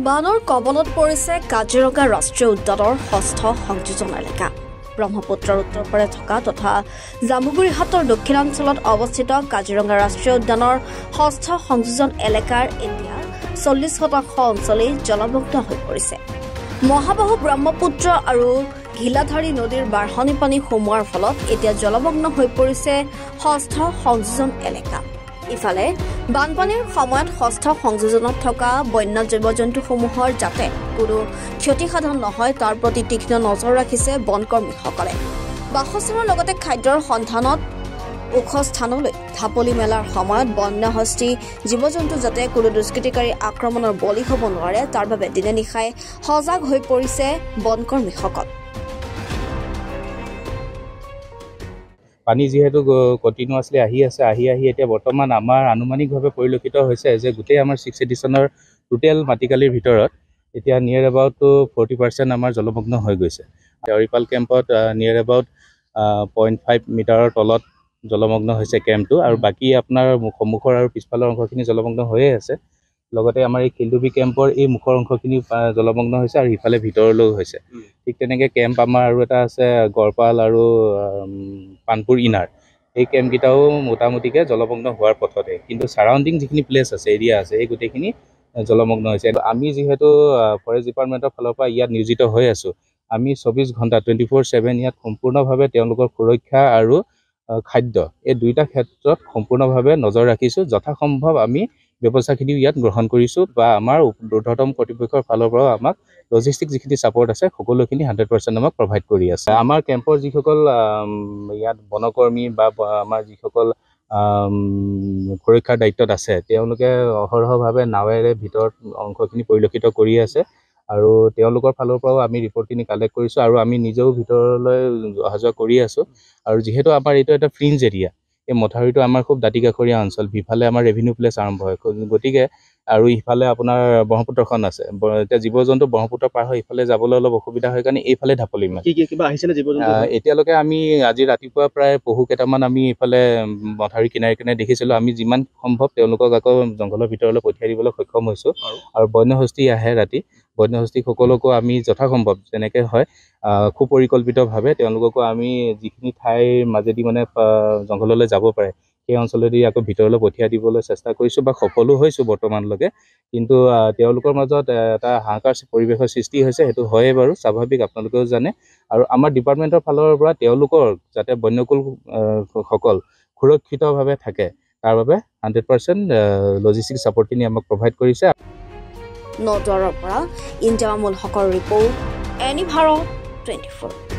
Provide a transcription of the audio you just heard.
বানৰ কবলত পৰিছে কাজিৰঙা ৰাষ্ট্ৰীয় উদ্যানৰ ৬ষ্ঠ সংযোজন এলেকা। ব্ৰহ্মপুত্ৰৰ উত্তৰ পাৰে থকা তথা জামুগুৰিহাটৰ দক্ষিণাঞ্চলত অৱস্থিত কাজিৰঙা ৰাষ্ট্ৰীয় উদ্যানৰ ৬ষ্ঠ সংযোজন এলেকাৰ এতিয়া ৪০% অঞ্চলেই জলমগ্ন হৈ পৰিছে। মহাবাহু ব্ৰহ্মপুত্ৰ আৰু ঘিলাধাৰী নদীৰ বাঢ়নি পানী সোমোৱাৰ ফলত এতিয়া জলমগ্ন হৈ পৰিছে ৬ষ্ঠ সংযোজন এলেকা। ইফালে বানপানীৰ সময়ত ৬ষ্ঠ সংযোজনত থকা বন্য জীৱ জন্তুসমূহৰ যাতে কোনো ক্ষতিসাধন নহয় তাৰ প্ৰতি তীক্ষ্ণ নজৰ ৰাখিছে বনকৰ্মীসকলে। বাসস্থানৰ লগতে খাদ্যৰ সন্ধানত ওখ স্থানলৈ ঢাপলি মেলাৰ সময়ত বন্যহস্তী জীৱ জন্তু যাতে কোনো দুষ্কৃতিকাৰী আক্ৰমণৰ বলি হ'ব নোৱাৰে তাৰ বাবে দিনে নিশাই সজাগ হৈ পৰিছে বনকৰ্মীসকল। পানী যিহেতু কণ্টিনিউৱাছলি আহি এতিয়া বৰ্তমান আমাৰ আনুমানিকভাৱে পৰিলক্ষিত হৈছে যে গোটেই আমাৰ 6 এডিশ্যনৰ টোটেল মাটিকালিৰ ভিতৰত এতিয়া নিয়েৰ এবাউট 40% আমাৰ জলমগ্ন হৈ গৈছে। অৰিপাল কেম্পত নিয়েৰ এবাউট 0.5 মিটাৰৰ তলত জলমগ্ন হৈছে কেম্পটো, আৰু বাকী আপোনাৰ সন্মুখৰ আৰু পিছফালৰ অংশখিনি জলমগ্ন হৈয়ে আছে। লগতে আমাৰ এই খিলডুবি কেম্পৰ এই মুখৰ অংশখিনি জলমগ্ন হৈছে আৰু ইফালে ভিতৰলৈও হৈছে। ঠিক তেনেকৈ কেম্প আমাৰ আৰু এটা আছে গড়পাল আৰু পানপুৰ ইনাৰ, এই কেম্পকেইটাও মোটামুটিকৈ জলমগ্ন হোৱাৰ পথতে, কিন্তু ছাৰাউণ্ডিং যিখিনি প্লেচ আছে এৰিয়া আছে এই গোটেইখিনি জলমগ্ন হৈছে। আমি যিহেতু ফৰেষ্ট ডিপাৰ্টমেণ্টৰ ফালৰ পৰা ইয়াত নিয়োজিত হৈ আছোঁ, আমি 24 ঘণ্টা 24/7 ইয়াত সম্পূৰ্ণভাৱে তেওঁলোকৰ সুৰক্ষা আৰু খাদ্য এই দুইটা ক্ষেত্ৰত সম্পূৰ্ণভাৱে নজৰ ৰাখিছোঁ। যথাসম্ভৱ আমি ব্যৱস্থাখিনি ইয়াত গ্ৰহণ কৰিছোঁ বা আমাৰ ঊৰ্ধ্বতম কৰ্তৃপক্ষৰ ফালৰ পৰাও আমাক লজিষ্টিক যিখিনি ছাপৰ্ট আছে সকলোখিনি 100% আমাক প্ৰভাইড কৰি আছে। আমাৰ কেম্পৰ যিসকল ইয়াত বনকৰ্মী বা আমাৰ যিসকল সুৰক্ষাৰ দায়িত্বত আছে তেওঁলোকে অহৰহভাৱে নাৱেৰে ভিতৰত অংশখিনি পৰিলক্ষিত কৰি আছে, আৰু তেওঁলোকৰ ফালৰ পৰাও আমি ৰিপৰ্টখিনি কালেক্ট কৰিছোঁ আৰু আমি নিজেও ভিতৰলৈ অহা যোৱা কৰি আছোঁ। আৰু যিহেতু আমাৰ এইটো এটা ফ্ৰিঞ্জ এৰিয়া, এই মথাউৰিটো আমাৰ খুব দাঁতিকাষৰীয়া অঞ্চল, সিফালে আমাৰ ৰেভিনিউ প্লেচ আৰম্ভ হয়, গতিকে আৰু ইফালে আপোনাৰ ব্ৰহ্মপুত্ৰখন আছে। এতিয়া জীৱ জন্তু ব্ৰহ্মপুত্ৰ পাৰ হৈ ইফালে যাবলৈ অলপ অসুবিধা হয় কাৰণে এইফালে ঢাপলি মেলে। কিবা আহিছেনে জীৱ জন্তু? এতিয়ালৈকে আমি আজি ৰাতিপুৱা প্ৰায় পহু কেইটামান আমি ইফালে মথাউৰি কিনাৰে কিনাৰে দেখিছিলোঁ। আমি যিমান সম্ভৱ তেওঁলোকক আকৌ জংঘলৰ ভিতৰলৈ পঠিয়াই দিবলৈ সক্ষম হৈছোঁ। আৰু বন্যহস্তী আহে ৰাতি, বন্যহস্তীসকলকো আমি যথাসম্ভৱ যেনেকৈ হয় সুপৰিকল্পিতভাৱে তেওঁলোককো আমি যিখিনি ঠাইৰ মাজেদি মানে জংঘললৈ যাব পাৰে সেই অঞ্চলেদি আকৌ ভিতৰলৈ পঠিয়াই দিবলৈ চেষ্টা কৰিছোঁ বা সফলো হৈছোঁ বৰ্তমানলৈকে। কিন্তু তেওঁলোকৰ মাজত এটা হাহাকাৰ পৰিৱেশৰ সৃষ্টি হৈছে, সেইটো হয়েই বাৰু, স্বাভাৱিক, আপোনালোকেও জানে। আৰু আমাৰ ডিপাৰ্টমেণ্টৰ ফালৰ পৰা তেওঁলোকৰ যাতে বন্যকুল সকল সুৰক্ষিতভাৱে থাকে তাৰ বাবে 100% লজিষ্টিক ছাপৰ্টখিনি আমাক প্ৰভাইড কৰিছে। নদুৱাৰৰ পৰা ইন্টামুল হকৰ ৰিপৰ্ট, এনি ভাৰত 24।